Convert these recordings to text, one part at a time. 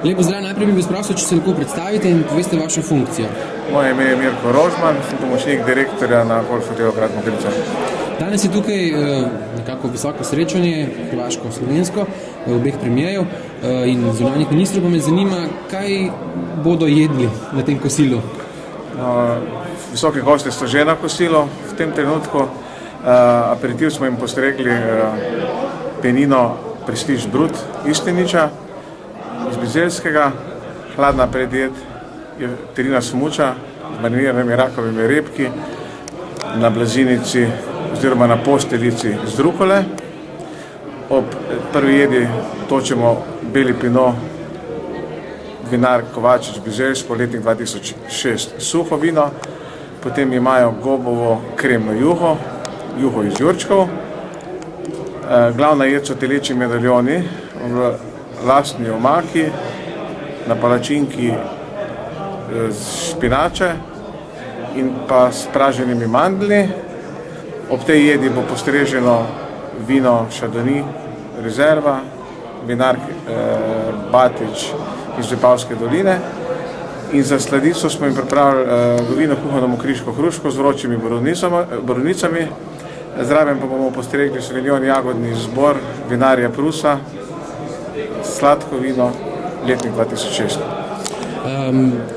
Lepo zdrav, najprej bi vas prosil, če se lahko predstavite in poveste vašo funkcijo. Moje ime je Mirko Rožman, sem pomočnik direktorja na Golf hotelu Grad Mokrice. Danes je tukaj nekako visoko srečanje, hrvaško-slovensko, obeh premijerjev in zunanjih ministrov, pa me zanima, kaj bodo jedli na tem kosilu. Visoki gosti so že na kosilu v tem trenutku. Aperitiv smo jim postregli penino Prestige Brut Isteniča iz Bizeljskega, hladna predjed je terina smuča z mariniranimi rakovimi repki na blazinici oziroma na posteljici z rukole. Ob prvi jedi točemo beli pinot vinar Kovačič Bizeljsko, letnik 2006, suho vino, potem imajo gobovo kremno juho iz jurčkov. Glavna jed so telečji medaljoni v lastni omaki, na palačinki z špinače in pa s praženimi mandlji. Ob tej jedi bo postreženo vino Chardonnay rezerva, vinar Batič iz Vipavske doline. In za sladico smo jim pripravili vino kuhano mokriško hruško z vročimi borovnicami. Zraven pa bomo postregli Sauvignon jagodni izbor vinarja Prusa, sladko vino, letnik 2006.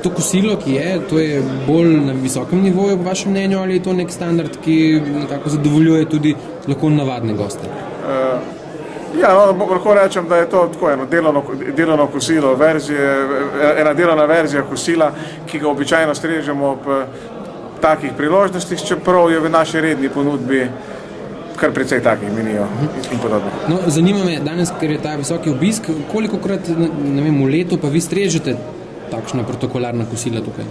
To kosilo, ki je, to je bolj na visokem nivoju, po vašem mnenju, ali je to nek standard, ki nekako zadovoljuje tudi lahko navadne goste? Lahko rečem, da je to tako eno delovno kosilo, ena delovna verzija kosila, ki ga običajno strežemo ob takih priložnostih, čeprav je v naši redni ponudbi kar precej takih menijo in podobno. No, zanima me danes, ker je ta visoki obisk, kolikokrat, ne vem, v letu pa vi strežete takšna protokolarna kosila tukaj?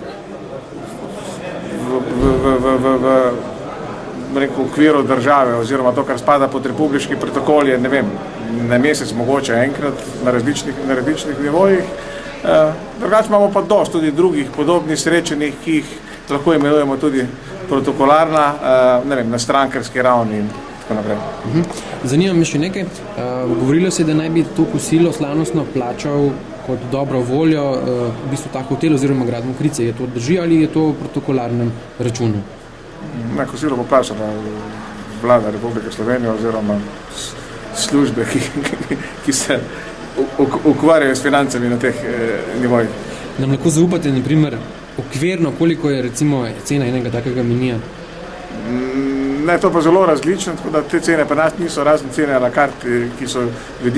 V okviru države oziroma to, kar spada pod republiški protokol, je, ne vem, na mesec mogoče enkrat na različnih nivojih. Drugače imamo pa dosti tudi drugih podobnih srečanjih, ki jih lahko imenujemo tudi protokolarna, ne vem, na strankarski ravni in tako naprej. Zanima me še nekaj. Govorilo se je, da naj bi to kosilo slavnostno plačal kot dobro voljo v bistvu ta hotel oziroma Grad Mokrice. Je to drži ali je to v protokolarnem računu? Na kosilo bo plačala Vlada Republike Slovenije oziroma službe, ki se ukvarjajo s financami na teh nivojih. Nam lahko zaupate, na primer, okvirno, koliko je recimo cena enega takega menija? Ne, to pa zelo različno, tako da te cene pa nas niso razne cene a la carte, ki so v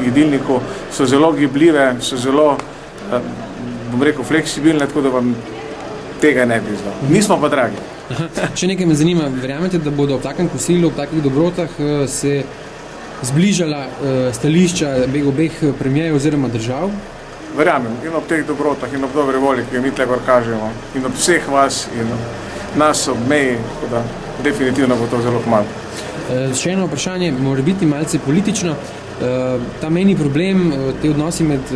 jedilniku, so zelo gibljive, so zelo, bom rekel, fleksibilne, tako da vam tega ne bi izdal. Nismo pa dragi. Še nekaj me zanima, verjamete, da bodo ob takem kosilu, ob takih dobrotah se zbližala stališča obeh premijerjev oziroma držav? Verjamem, in ob teh dobrotah, in ob dobre volji, ki jo mi tukaj kažemo, in ob vseh vas, in nas ob meji, tako da definitivno bo to zelo kmalu. Še eno vprašanje, mora biti malce politično. Ta mejni problem, te odnosi med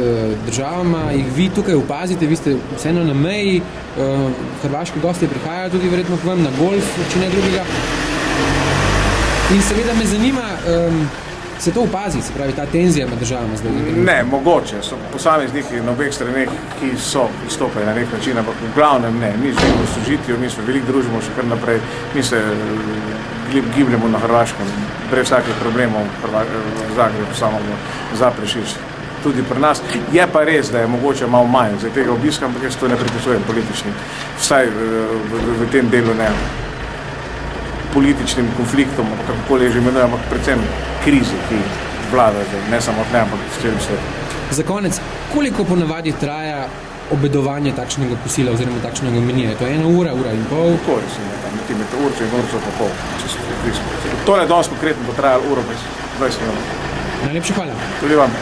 državama, jih vi tukaj opazite, vi ste vseeno na meji, hrvaški gostje prihajajo tudi verjetno k vam na golf, če ne drugega. In seveda me zanima, se to opazi, se pravi ta tenzija med državama zdaj? Ne, mogoče, so posamezniki na obeh straneh, ki so izstopali na nek način, ampak v glavnem ne, mi živimo v sožitju, mi se veliko družimo še kar naprej, mi se gibljemo na Hrvaškem, brez vsakih problemov v Zagrebu, samo za Prešič. Tudi pri nas je pa res, da je mogoče malo manj za tega obiska, ampak jaz to ne pripisujem politični, vsaj v tem delu ne političnim konfliktom, kakokoli že imenujemo, ampak predvsem krizi, ki vlada zdaj, ne samo tle, ampak v celem svetu. Za konec, koliko ponavadi traja obedovanje takšnega kosila oziroma takšnega menija? Je to 1 ura, ura in pol? Tako je, nekaj med určo in určo pa pol, če so približno. To je danes konkretno bo trajalo uro 20 minut. Najlepša hvala. Tudi vam.